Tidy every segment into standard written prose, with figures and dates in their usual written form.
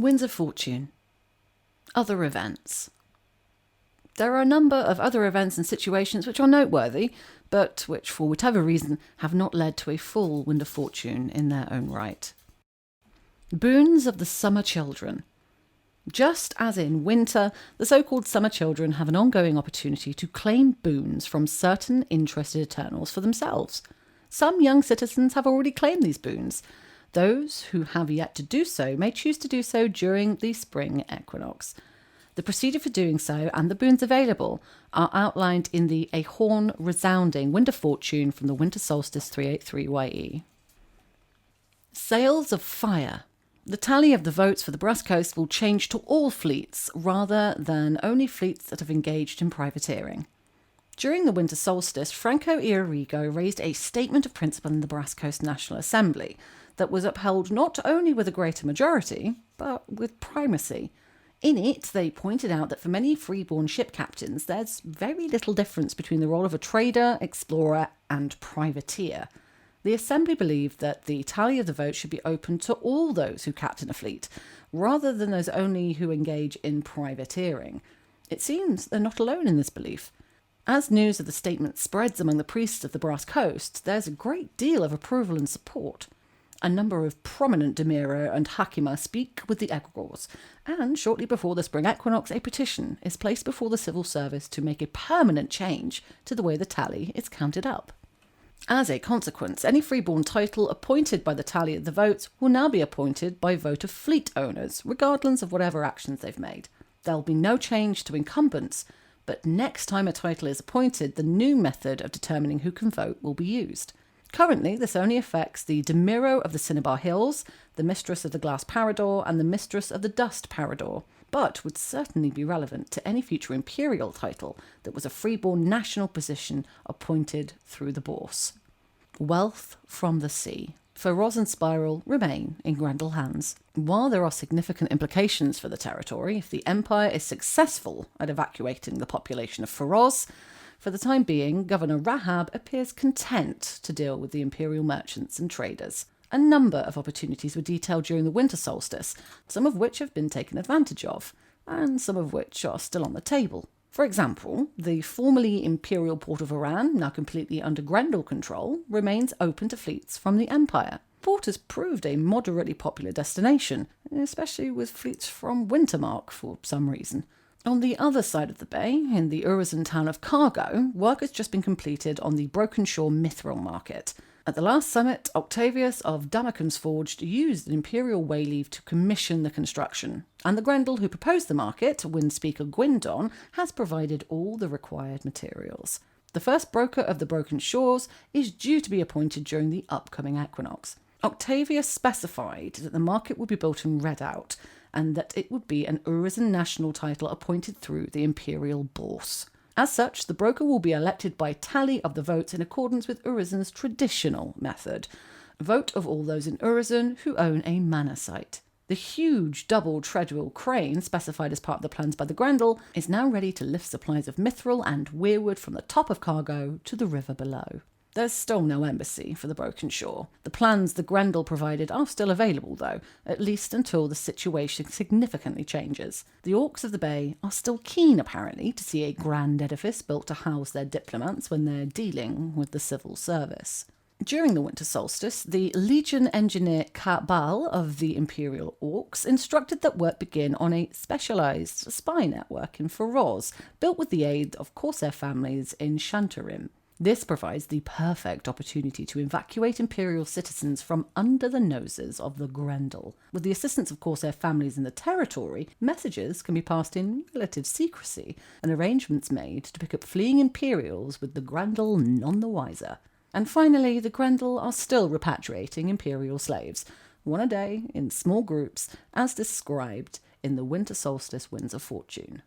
Winds of Fortune. Other events. There are a number of other events and situations which are noteworthy, but which, for whatever reason, have not led to a full Wind of Fortune in their own right. Boons of the Summer Children. Just as in winter, the so-called summer children have an ongoing opportunity to claim boons from certain interested Eternals for themselves. Some young citizens have already claimed these boons. Those who have yet to do so may choose to do so during the spring equinox. The procedure for doing so and the boons available are outlined in the A Horn Resounding Wind of Fortune from the Winter Solstice 383YE. Sails of Fire. The tally of the votes for the Brass Coast will change to all fleets rather than only fleets that have engaged in privateering. During the winter solstice, Franco Iorigo raised a statement of principle in the Brass Coast National Assembly that was upheld not only with a greater majority, but with primacy. In it, they pointed out that for many freeborn ship captains, there's very little difference between the role of a trader, explorer, and privateer. The Assembly believed that the tally of the vote should be open to all those who captain a fleet, rather than those only who engage in privateering. It seems they're not alone in this belief. As news of the statement spreads among the priests of the Brass Coast, there's a great deal of approval and support. A number of prominent Demira and Hakima speak with the egregores, and shortly before the spring equinox, a petition is placed before the civil service to make a permanent change to the way the tally is counted up. As a consequence, any freeborn title appointed by the tally of the votes will now be appointed by vote of fleet owners, regardless of whatever actions they've made. There'll be no change to incumbents, but next time a title is appointed, the new method of determining who can vote will be used. Currently, this only affects the Demiro of the Cinnabar Hills, the Mistress of the Glass Parador, and the Mistress of the Dust Parador, but would certainly be relevant to any future imperial title that was a freeborn national position appointed through the Bourse. Wealth from the sea. Feroz and Spiral remain in Grendel hands. While there are significant implications for the territory if the Empire is successful at evacuating the population of Feroz, for the time being, Governor Rahab appears content to deal with the imperial merchants and traders. A number of opportunities were detailed during the winter solstice, some of which have been taken advantage of, and some of which are still on the table. For example, the formerly imperial port of Iran, now completely under Grendel control, remains open to fleets from the Empire. The port has proved a moderately popular destination, especially with fleets from Wintermark for some reason. On the other side of the bay, in the Urizen town of Cargo, work has just been completed on the Broken Shore Mithril market. At the last summit, Octavius of Damacans Forged used an imperial wayleave to commission the construction, and the Grendel who proposed the market, windspeaker Gwindon, has provided all the required materials. The first broker of the Broken Shores is due to be appointed during the upcoming equinox. Octavius specified that the market would be built in Redout, and that it would be an Urizen national title appointed through the Imperial Bourse. As such, the broker will be elected by tally of the votes in accordance with Urizen's traditional method. Vote of all those in Urizen who own a manor site. The huge double treadwheel crane specified as part of the plans by the Grendel is now ready to lift supplies of mithril and weirwood from the top of Cargo to the river below. There's still no embassy for the Broken Shore. The plans the Grendel provided are still available, though, at least until the situation significantly changes. The Orcs of the Bay are still keen, apparently, to see a grand edifice built to house their diplomats when they're dealing with the civil service. During the winter solstice, the Legion engineer Kabal of the Imperial Orcs instructed that work begin on a specialised spy network in Feroz, built with the aid of Corsair families in Shantarim. This provides the perfect opportunity to evacuate Imperial citizens from under the noses of the Grendel. With the assistance of Corsair families in the territory, messages can be passed in relative secrecy and arrangements made to pick up fleeing Imperials with the Grendel none the wiser. And finally, the Grendel are still repatriating Imperial slaves, one a day in small groups, as described in the Winter Solstice Winds of Fortune.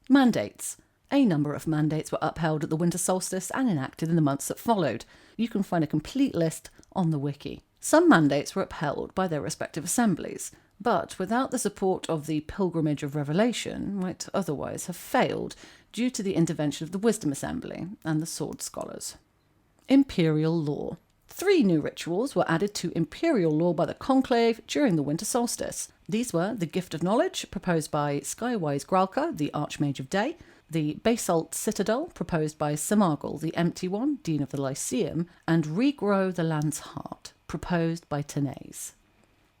Mandates. A number of mandates were upheld at the winter solstice and enacted in the months that followed. You can find a complete list on the wiki. Some mandates were upheld by their respective assemblies, but without the support of the Pilgrimage of Revelation, might otherwise have failed due to the intervention of the Wisdom Assembly and the Sword Scholars. Imperial Law. 3 new rituals were added to Imperial Law by the Conclave during the winter solstice. These were the Gift of Knowledge, proposed by Skywise Gralka, the Archmage of Day, the Basalt Citadel, proposed by Samargal, the Empty One, Dean of the Lyceum, and Regrow the Land's Heart, proposed by Tenaze.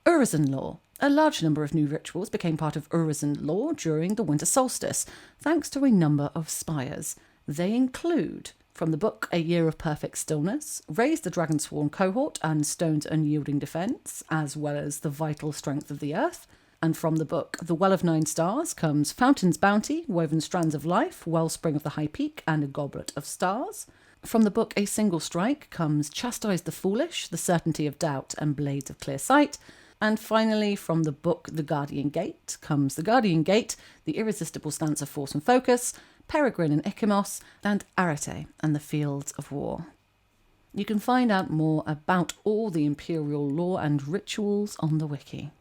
Urizen Law. A large number of new rituals became part of Urizen Law during the winter solstice, thanks to a number of spires. They include, from the book A Year of Perfect Stillness, Raise the Dragonsworn Cohort and Stone's Unyielding Defence, as well as the Vital Strength of the Earth. And from the book The Well of 9 Stars comes Fountain's Bounty, Woven Strands of Life, Wellspring of the High Peak, and A Goblet of Stars. From the book A Single Strike comes Chastise the Foolish, The Certainty of Doubt, and Blades of Clear Sight. And finally, from the book The Guardian Gate comes The Guardian Gate, The Irresistible Stance of Force and Focus, Peregrine and Equinox, and Arete and the Fields of War. You can find out more about all the Imperial Law and rituals on the wiki.